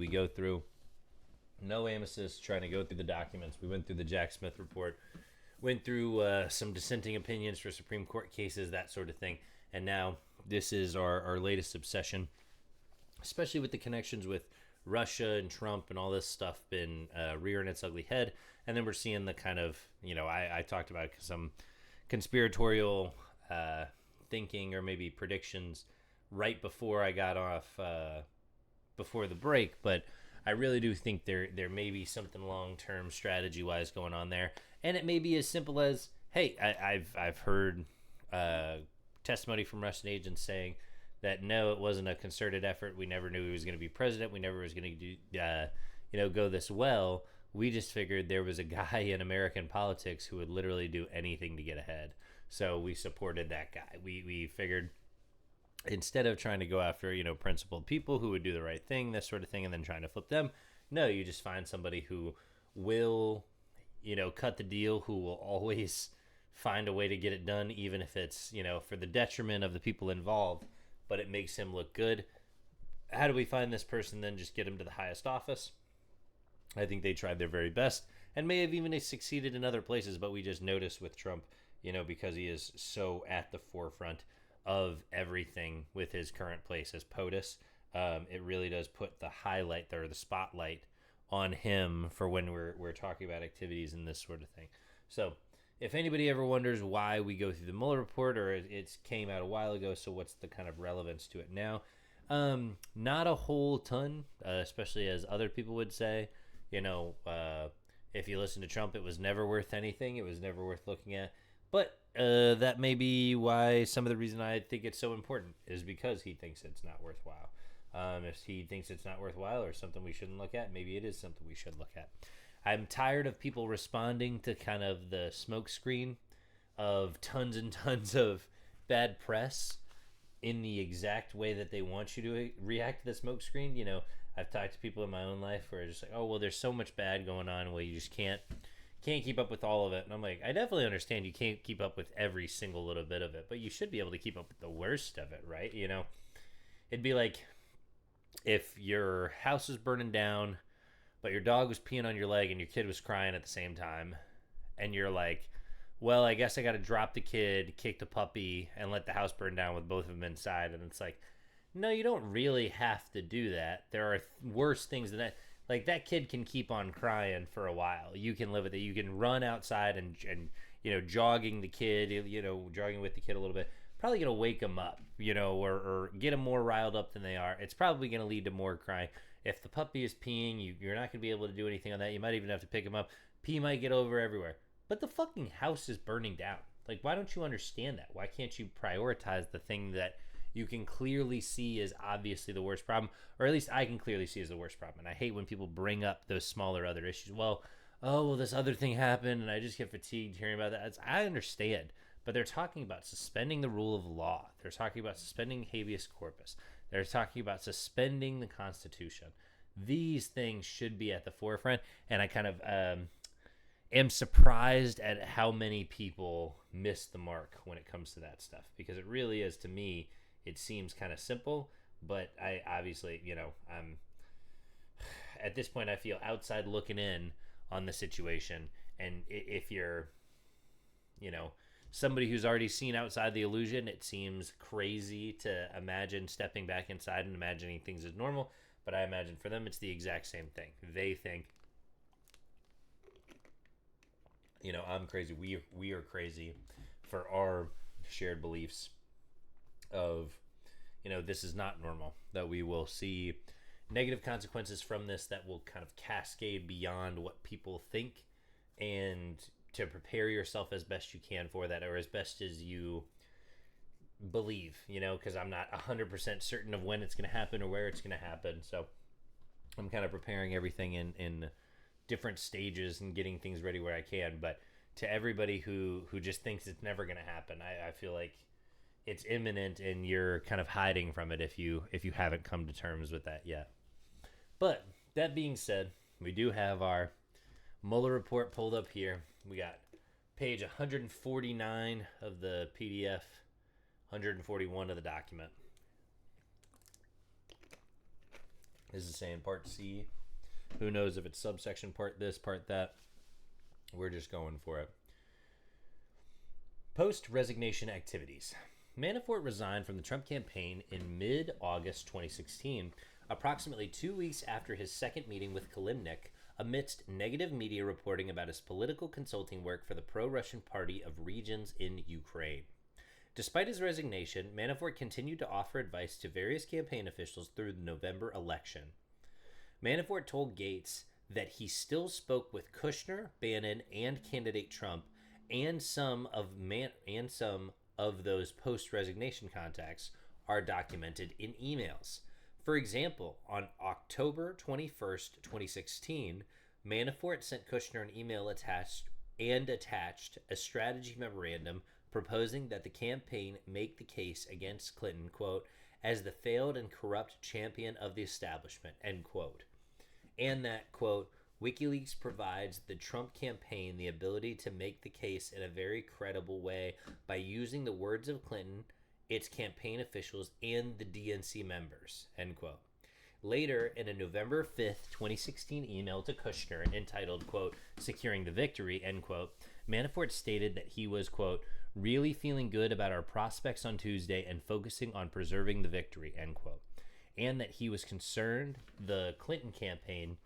we go through. No amethyst, trying to go through the documents. We went through the Jack Smith report, went through some dissenting opinions for Supreme Court cases, that sort of thing. And now this is our latest obsession, especially with the connections with Russia and Trump and all this stuff been rearing its ugly head. And then we're seeing the kind of, I talked about some conspiratorial thinking or maybe predictions right before I got off before the break, but I really do think there may be something long-term strategy-wise going on there, and it may be as simple as, hey, I've heard testimony from Russian agents saying that no, it wasn't a concerted effort. We never knew he was going to be president. We never was going to do go this well. We just figured there was a guy in American politics who would literally do anything to get ahead. So we supported that guy. We figured instead of trying to go after, principled people who would do the right thing, this sort of thing, and then trying to flip them, no, you just find somebody who will, cut the deal, who will always find a way to get it done, even if it's, for the detriment of the people involved, but it makes him look good. How do we find this person, then just get him to the highest office? I think they tried their very best and may have even succeeded in other places, but we just noticed with Trump, because he is so at the forefront of everything with his current place as POTUS, it really does put the highlight or the spotlight on him for when we're talking about activities and this sort of thing. So if anybody ever wonders why we go through the Mueller report, or it came out a while ago, so what's the kind of relevance to it now? Not a whole ton, especially as other people would say. If you listen to Trump, it was never worth anything. It was never worth looking at. But that may be why some of the reason I think it's so important is because he thinks it's not worthwhile. If he thinks it's not worthwhile or something we shouldn't look at, maybe it is something we should look at. I'm tired of people responding to kind of the smoke screen of tons and tons of bad press in the exact way that they want you to react to the smoke screen. I've talked to people in my own life where it's just like, oh, well, there's so much bad going on, well, you just can't keep up with all of it. And I'm like, I definitely understand you can't keep up with every single little bit of it, but you should be able to keep up with the worst of it, right? It'd be like if your house was burning down, but your dog was peeing on your leg and your kid was crying at the same time, and you're like, well, I guess I got to drop the kid, kick the puppy, and let the house burn down with both of them inside. And it's like, no, you don't really have to do that. There are worse things than that. Like, that kid can keep on crying for a while. You can live with it. You can run outside and jogging the kid, jogging with the kid a little bit. Probably going to wake them up, or get them more riled up than they are. It's probably going to lead to more crying. If the puppy is peeing, you're not going to be able to do anything on that. You might even have to pick him up. Pee might get over everywhere. But the fucking house is burning down. Like, why don't you understand that? Why can't you prioritize the thing that you can clearly see is obviously the worst problem, or at least I can clearly see as the worst problem? And I hate when people bring up those smaller other issues. Well, this other thing happened, and I just get fatigued hearing about that. I understand, but they're talking about suspending the rule of law. They're talking about suspending habeas corpus. They're talking about suspending the Constitution. These things should be at the forefront, and I kind of am surprised at how many people miss the mark when it comes to that stuff, because it really is, to me, it seems kind of simple, but I obviously, I'm at this point, I feel outside looking in on the situation. And if you're, somebody who's already seen outside the illusion, it seems crazy to imagine stepping back inside and imagining things as normal. But I imagine for them, it's the exact same thing. They think, I'm crazy. We are crazy for our shared beliefs of, this is not normal, that we will see negative consequences from this that will kind of cascade beyond what people think, and to prepare yourself as best you can for that, or as best as you believe, because I'm not 100% certain of when it's going to happen or where it's going to happen. So I'm kind of preparing everything in different stages and getting things ready where I can. But to everybody who just thinks it's never going to happen, I feel like it's imminent, and you're kind of hiding from it if you haven't come to terms with that yet. But that being said, we do have our Mueller report pulled up here. We got page 149 of the PDF, 141 of the document. This is saying Part C. Who knows if it's subsection part this, part that. We're just going for it. Post-resignation activities. Manafort resigned from the Trump campaign in mid-August 2016, approximately 2 weeks after his second meeting with Kilimnik, amidst negative media reporting about his political consulting work for the pro-Russian Party of Regions in Ukraine. Despite his resignation, Manafort continued to offer advice to various campaign officials through the November election. Manafort told Gates that he still spoke with Kushner, Bannon, and candidate Trump, and some of those post-resignation contacts are documented in emails. For example, on October 21st, 2016, Manafort sent Kushner an email attached a strategy memorandum proposing that the campaign make the case against Clinton, quote, as the failed and corrupt champion of the establishment, end quote. And that, quote, WikiLeaks provides the Trump campaign the ability to make the case in a very credible way by using the words of Clinton, its campaign officials, and the DNC members, end quote. Later, in a November 5th, 2016 email to Kushner entitled, quote, Securing the Victory, end quote, Manafort stated that he was, quote, really feeling good about our prospects on Tuesday and focusing on preserving the victory, end quote, and that he was concerned the Clinton campaign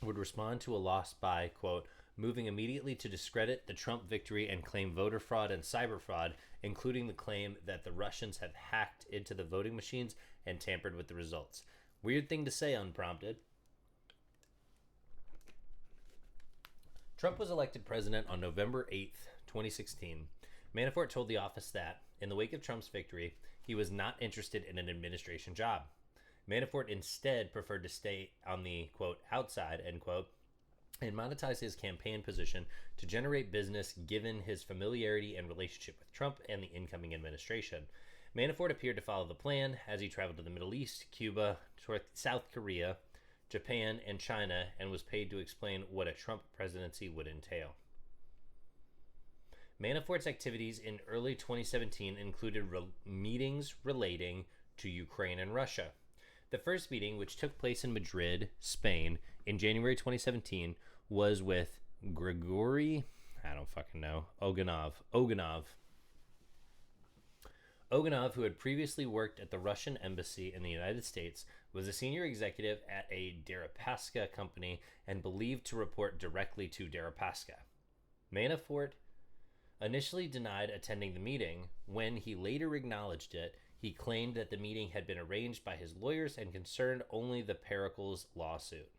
would respond to a loss by, quote, moving immediately to discredit the Trump victory and claim voter fraud and cyber fraud, including the claim that the Russians have hacked into the voting machines and tampered with the results. Weird thing to say unprompted. Trump was elected president on November 8th, 2016. Manafort told the office that, in the wake of Trump's victory, he was not interested in an administration job. Manafort instead preferred to stay on the, quote, outside, end quote, and monetize his campaign position to generate business given his familiarity and relationship with Trump and the incoming administration. Manafort appeared to follow the plan as he traveled to the Middle East, Cuba, South Korea, Japan, and China, and was paid to explain what a Trump presidency would entail. Manafort's activities in early 2017 included meetings relating to Ukraine and Russia. The first meeting, which took place in Madrid, Spain, in January 2017, was with Grigory, Oganov. Oganov, who had previously worked at the Russian embassy in the United States, was a senior executive at a Deripaska company and believed to report directly to Deripaska. Manafort initially denied attending the meeting. When he later acknowledged it, he claimed that the meeting had been arranged by his lawyers and concerned only the Pericles lawsuit.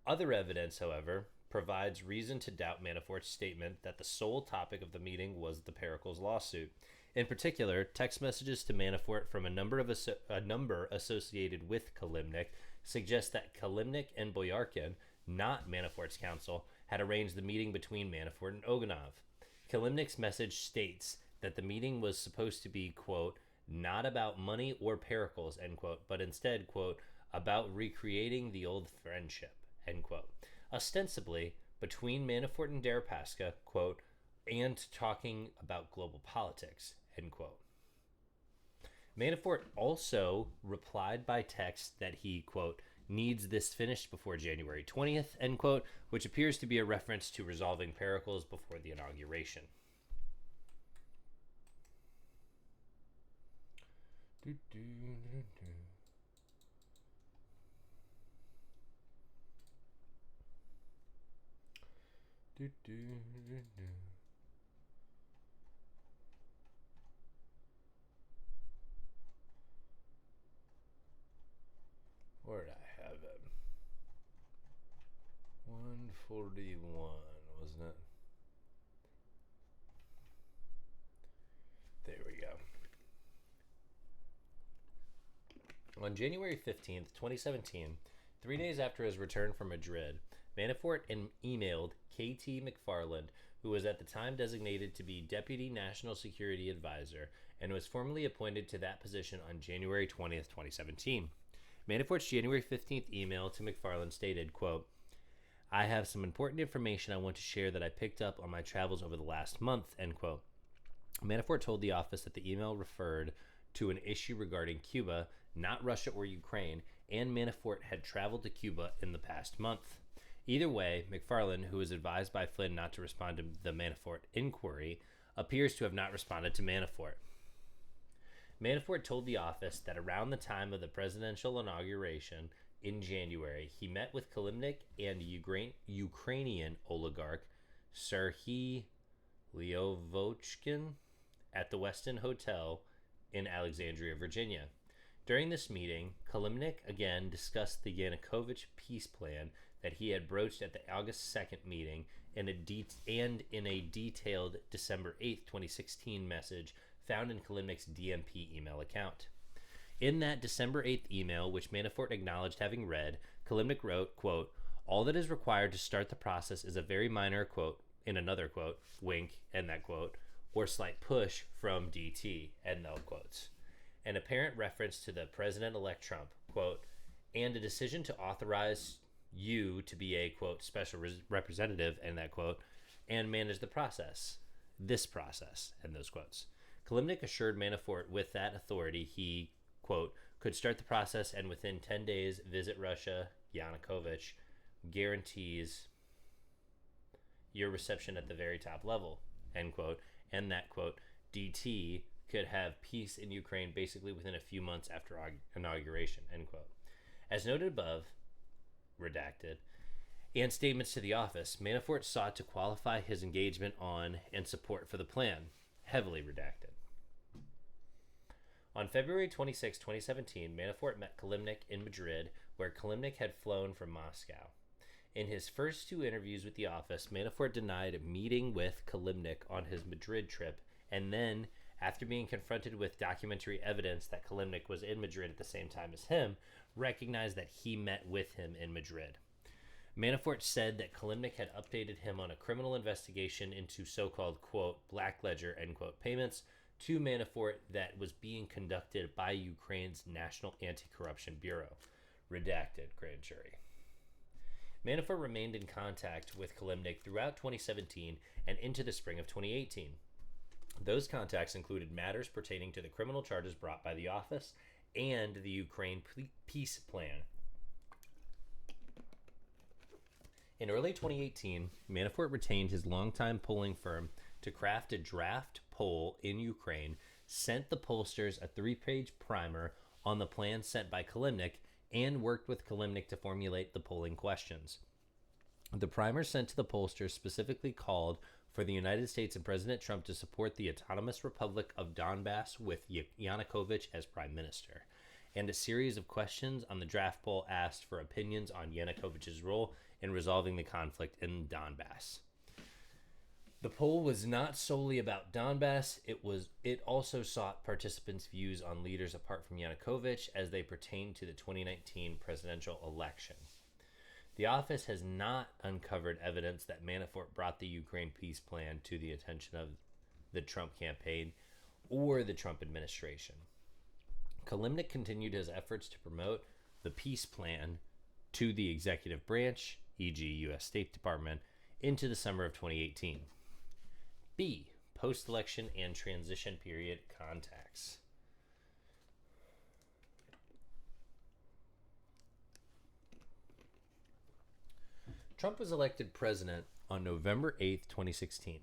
Other evidence, however, provides reason to doubt Manafort's statement that the sole topic of the meeting was the Pericles lawsuit. In particular, text messages to Manafort from a number associated with Kilimnik suggest that Kilimnik and Boyarkin, not Manafort's counsel, had arranged the meeting between Manafort and Oganov. Kilimnik's message states that the meeting was supposed to be, quote, not about money or Pericles, end quote, but instead, quote, about recreating the old friendship, end quote. Ostensibly, between Manafort and Deripaska, quote, and talking about global politics, end quote. Manafort also replied by text that he, quote, needs this finished before January 20th, end quote, which appears to be a reference to resolving Pericles before the inauguration. Where did I have it? 141, wasn't it? There we go. On January 15th, 2017, 3 days after his return from Madrid, Manafort emailed K.T. McFarland, who was at the time designated to be Deputy National Security Advisor and was formally appointed to that position on January 20th, 2017. Manafort's January 15th email to McFarland stated, quote, I have some important information I want to share that I picked up on my travels over the last month, end quote. Manafort told the office that the email referred to an issue regarding Cuba, not Russia or Ukraine, and Manafort had traveled to Cuba in the past month. Either way, McFarlane, who was advised by Flynn not to respond to the Manafort inquiry, appears to have not responded to Manafort. Manafort told the office that around the time of the presidential inauguration in January, he met with Kilimnik and Ukrainian oligarch Serhiy Lyovochkin at the Westin Hotel in Alexandria, Virginia. During this meeting, Kilimnik again discussed the Yanukovych peace plan that he had broached at the August 2nd meeting and in a detailed December 8th, 2016 message found in Kilimnik's DMP email account. In that December 8th email, which Manafort acknowledged having read, Kilimnik wrote, quote, "All that is required to start the process is a very minor, quote, in another quote, wink, end that quote, or slight push from DT, end those quotes. An apparent reference to the President-elect Trump, quote, and a decision to authorize you to be a, quote, special representative, end that quote, and manage the process, this process, end those quotes. Kilimnik assured Manafort with that authority he, quote, could start the process and within 10 days visit Russia. Yanukovych guarantees your reception at the very top level, end quote, and that, quote, DT could have peace in Ukraine basically within a few months after inauguration, end quote. As noted above, redacted, and statements to the office, Manafort sought to qualify his engagement on and support for the plan, heavily redacted. On February 26, 2017, Manafort met Kilimnik in Madrid, where Kilimnik had flown from Moscow. In his first two interviews with the office, Manafort denied meeting with Kilimnik on his Madrid trip, and then, after being confronted with documentary evidence that Kilimnik was in Madrid at the same time as him, recognized that he met with him in Madrid. Manafort said that Kilimnik had updated him on a criminal investigation into so-called, quote, black ledger, end quote, payments to Manafort that was being conducted by Ukraine's National Anti-Corruption Bureau. Redacted grand jury. Manafort remained in contact with Kilimnik throughout 2017 and into the spring of 2018. Those contacts included matters pertaining to the criminal charges brought by the office and the Ukraine peace plan. In early 2018, Manafort retained his longtime polling firm to craft a draft poll in Ukraine, sent the pollsters a 3-page primer on the plan sent by Kilimnik, and worked with Kilimnik to formulate the polling questions. The primer sent to the pollsters specifically called for the United States and President Trump to support the Autonomous Republic of Donbass with Yanukovych as prime minister, and a series of questions on the draft poll asked for opinions on Yanukovych's role in resolving the conflict in Donbass. The poll was not solely about Donbass. It also sought participants' views on leaders apart from Yanukovych as they pertain to the 2019 presidential election. The office has not uncovered evidence that Manafort brought the Ukraine peace plan to the attention of the Trump campaign or the Trump administration. Kilimnik continued his efforts to promote the peace plan to the executive branch, e.g. U.S. State Department, into the summer of 2018. B. Post-election and transition period contacts. Trump was elected president on November 8, 2016.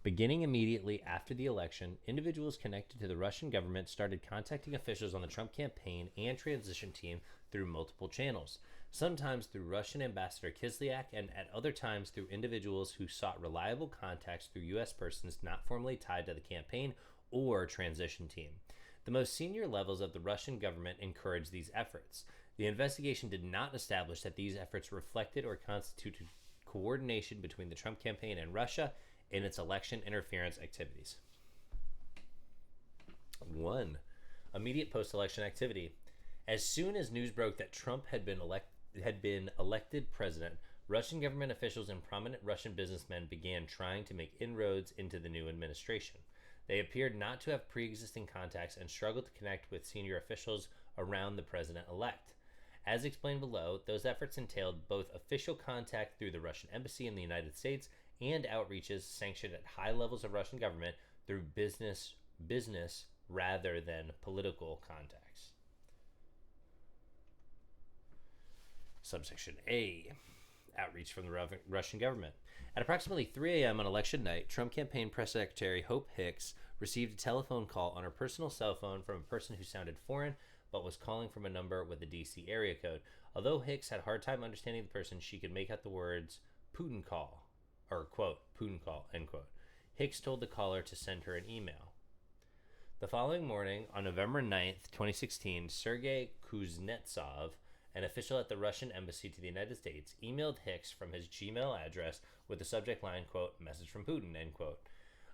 Beginning immediately after the election, individuals connected to the Russian government started contacting officials on the Trump campaign and transition team through multiple channels, sometimes through Russian Ambassador Kislyak and at other times through individuals who sought reliable contacts through U.S. persons not formally tied to the campaign or transition team. The most senior levels of the Russian government encouraged these efforts. The investigation did not establish that these efforts reflected or constituted coordination between the Trump campaign and Russia in its election interference activities. 1. Immediate post-election activity. As soon as news broke that Trump had been elected president, Russian government officials and prominent Russian businessmen began trying to make inroads into the new administration. They appeared not to have pre-existing contacts and struggled to connect with senior officials around the president-elect. As explained below, those efforts entailed both official contact through the Russian embassy in the United States and outreaches sanctioned at high levels of Russian government through business rather than political contacts. Subsection A, outreach from the Russian government. At approximately 3 a.m. on election night, Trump campaign press secretary Hope Hicks received a telephone call on her personal cell phone from a person who sounded foreign but was calling from a number with a DC area code. Although Hicks had a hard time understanding the person, she could make out the words Putin call, or quote, Putin call, end quote. Hicks told the caller to send her an email. The following morning, on November 9th, 2016, Sergei Kuznetsov, an official at the Russian embassy to the United States, emailed Hicks from his Gmail address with the subject line, quote, message from Putin, end quote.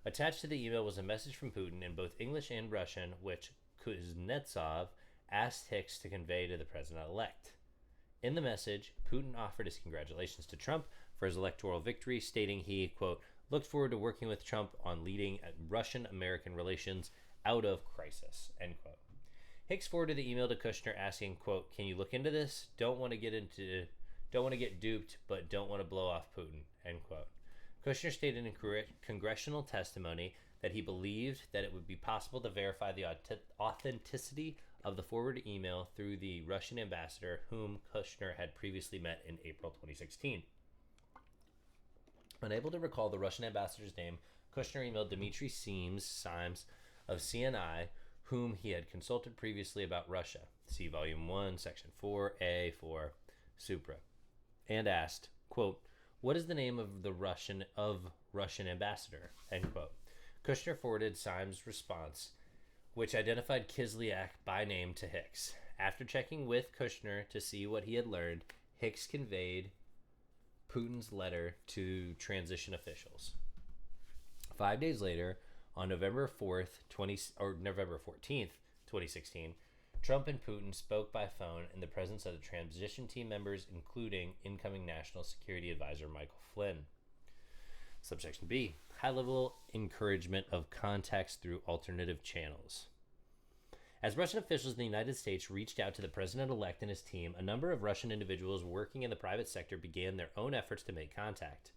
Attached to the email was a message from Putin in both English and Russian, which Kuznetsov asked Hicks to convey to the president-elect. In the message, Putin offered his congratulations to Trump for his electoral victory, stating he, quote, looked forward to working with Trump on leading Russian-American relations out of crisis, end quote. Hicks forwarded the email to Kushner asking, quote, can you look into this? Don't want to get duped, but don't want to blow off Putin, end quote. Kushner stated in congressional testimony that he believed that it would be possible to verify the authenticity of the forwarded email through the Russian ambassador whom Kushner had previously met in April 2016. Unable to recall the Russian ambassador's name, Kushner emailed Dmitry Sims of CNI, whom he had consulted previously about Russia. See Volume 1, Section 4A for Supra. And asked, quote, what is the name of the Russian ambassador, end quote. Kushner forwarded Sims' response, which identified Kislyak by name to Hicks. After checking with Kushner to see what he had learned, Hicks conveyed Putin's letter to transition officials. 5 days later, on November 14th, 2016, Trump and Putin spoke by phone in the presence of the transition team members, including incoming National Security Advisor Michael Flynn. Subsection B, high-level encouragement of contacts through alternative channels. As Russian officials in the United States reached out to the president-elect and his team, a number of Russian individuals working in the private sector began their own efforts to make contact.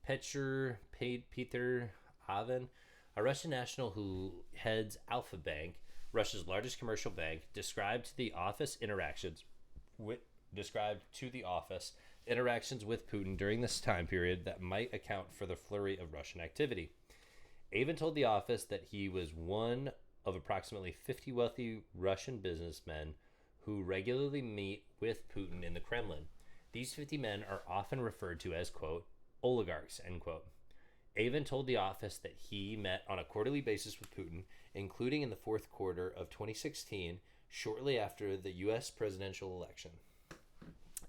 Peter Aven, a Russian national who heads Alfa Bank, Russia's largest commercial bank, described to the office interactions with Putin during this time period that might account for the flurry of Russian activity. Avon told the office that he was one of approximately 50 wealthy Russian businessmen who regularly meet with Putin in the Kremlin. These 50 men are often referred to as, quote, oligarchs, end quote. Avon told the office that he met on a quarterly basis with Putin, including in the fourth quarter of 2016, shortly after the U.S. presidential election.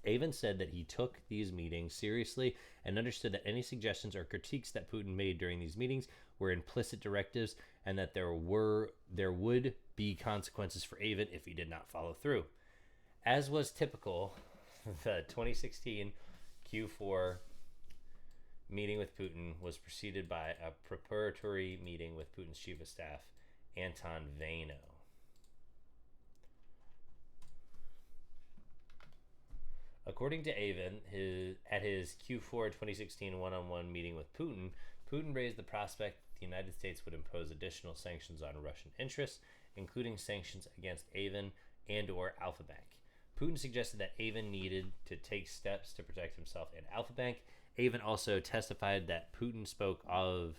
Avon said that he took these meetings seriously and understood that any suggestions or critiques that Putin made during these meetings were implicit directives and that there would be consequences for Avon if he did not follow through. As was typical, the 2016 Q4 meeting with Putin was preceded by a preparatory meeting with Putin's chief of staff, Anton Vaino. According to Avon, at his Q4 2016 one-on-one meeting with Putin, Putin raised the prospect that the United States would impose additional sanctions on Russian interests, including sanctions against Avon and or Alfa Bank. Putin suggested that Avon needed to take steps to protect himself and Alfa Bank. Avon also testified that Putin spoke of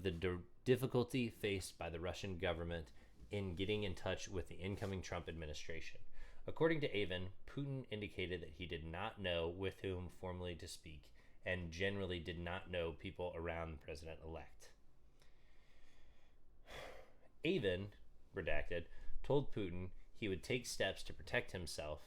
the difficulty faced by the Russian government in getting in touch with the incoming Trump administration. According to Avon, Putin indicated that he did not know with whom formally to speak and generally did not know people around the president-elect. Avon, redacted, told Putin he would take steps to protect himself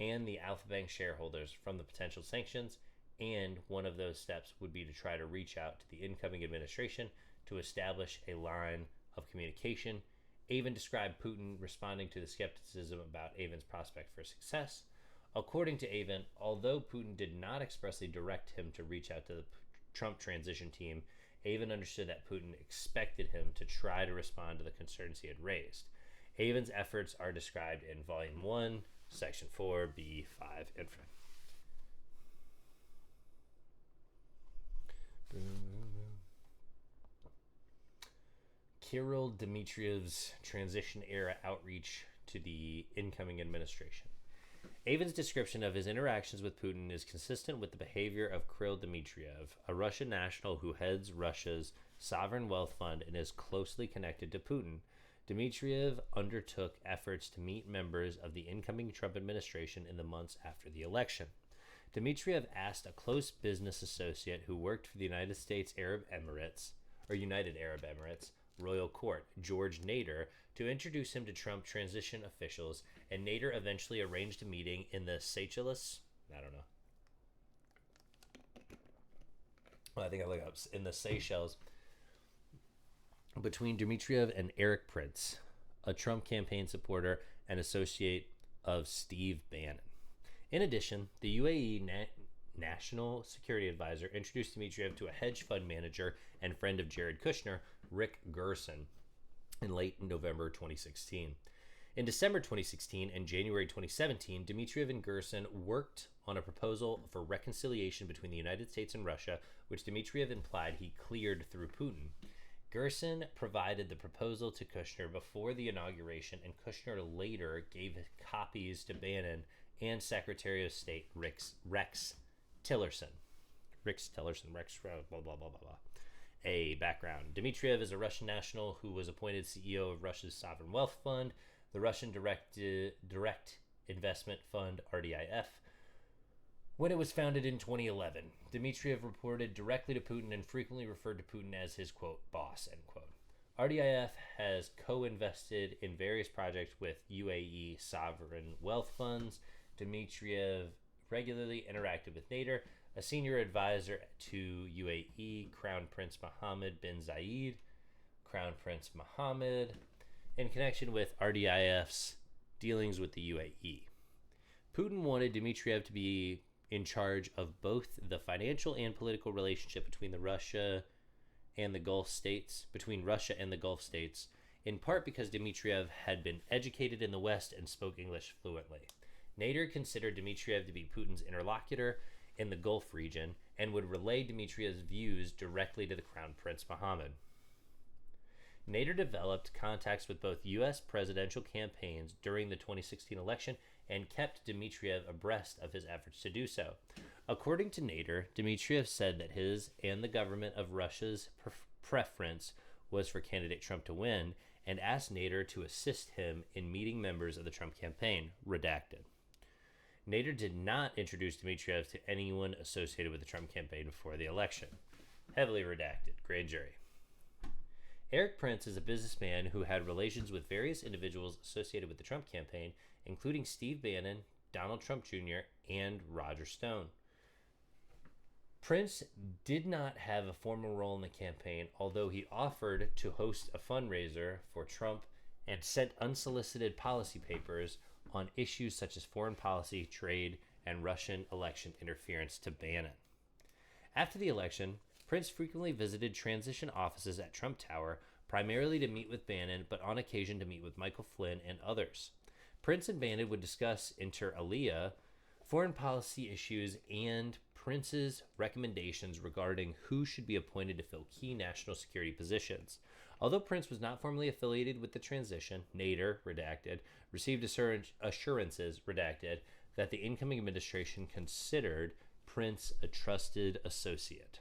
and the Alfa Bank shareholders from the potential sanctions, and one of those steps would be to try to reach out to the incoming administration to establish a line of communication. Avon described Putin responding to the skepticism about Avon's prospect for success. According to Avon, although Putin did not expressly direct him to reach out to the Trump transition team, Avon understood that Putin expected him to try to respond to the concerns he had raised. Avon's efforts are described in Volume 1, Section 4B5 Infra. Kirill Dmitriev's transition era outreach to the incoming administration. Avin's description of his interactions with Putin is consistent with the behavior of Kirill Dmitriev, a Russian national who heads Russia's sovereign wealth fund and is closely connected to Putin. Dmitriev undertook efforts to meet members of the incoming Trump administration in the months after the election. Dmitriev asked a close business associate who worked for the United Arab Emirates royal court, George Nader, to introduce him to Trump transition officials, and Nader eventually arranged a meeting in the Seychelles. In the Seychelles between Dmitriev and Eric Prince, a Trump campaign supporter and associate of Steve Bannon. In addition, the UAE National Security Advisor introduced Dmitriev to a hedge fund manager and friend of Jared Kushner, Rick Gerson, in late November 2016. In December 2016 and January 2017, Dmitriev and Gerson worked on a proposal for reconciliation between the United States and Russia, which Dmitriev implied he cleared through Putin. Gerson provided the proposal to Kushner before the inauguration, and Kushner later gave copies to Bannon and Secretary of State Rex Tillerson. Blah, blah, blah, blah, blah. A background. Dmitriev is a Russian national who was appointed CEO of Russia's sovereign wealth fund, the Russian Direct Investment Fund, RDIF, when it was founded in 2011. Dmitriev reported directly to Putin and frequently referred to Putin as his, quote, boss, end quote. RDIF has co-invested in various projects with UAE sovereign wealth funds. Dmitriev regularly interacted with Nader, a senior advisor to UAE Crown Prince Mohammed bin Zayed, in connection with RDIF's dealings with the UAE. Putin wanted Dmitriev to be in charge of both the financial and political relationship between Russia and the Gulf states, in part because Dmitriev had been educated in the West and spoke English fluently. Nader considered Dmitriev to be Putin's interlocutor in the Gulf region and would relay Dmitriev's views directly to the Crown Prince Mohammed. Nader developed contacts with both U.S. presidential campaigns during the 2016 election and kept Dmitriev abreast of his efforts to do so. According to Nader, Dmitriev said that his and the government of Russia's preference was for candidate Trump to win, and asked Nader to assist him in meeting members of the Trump campaign, redacted. Nader did not introduce Dmitriev to anyone associated with the Trump campaign before the election. Heavily redacted. Grand jury. Eric Prince is a businessman who had relations with various individuals associated with the Trump campaign, including Steve Bannon, Donald Trump Jr., and Roger Stone. Prince did not have a formal role in the campaign, although he offered to host a fundraiser for Trump and sent unsolicited policy papers on issues such as foreign policy, trade, and Russian election interference to Bannon. After the election, Prince frequently visited transition offices at Trump Tower, primarily to meet with Bannon, but on occasion to meet with Michael Flynn and others. Prince and Bannon would discuss, inter alia, foreign policy issues and Prince's recommendations regarding who should be appointed to fill key national security positions. Although Prince was not formally affiliated with the transition, Nader, redacted, received assurances, redacted, that the incoming administration considered Prince a trusted associate.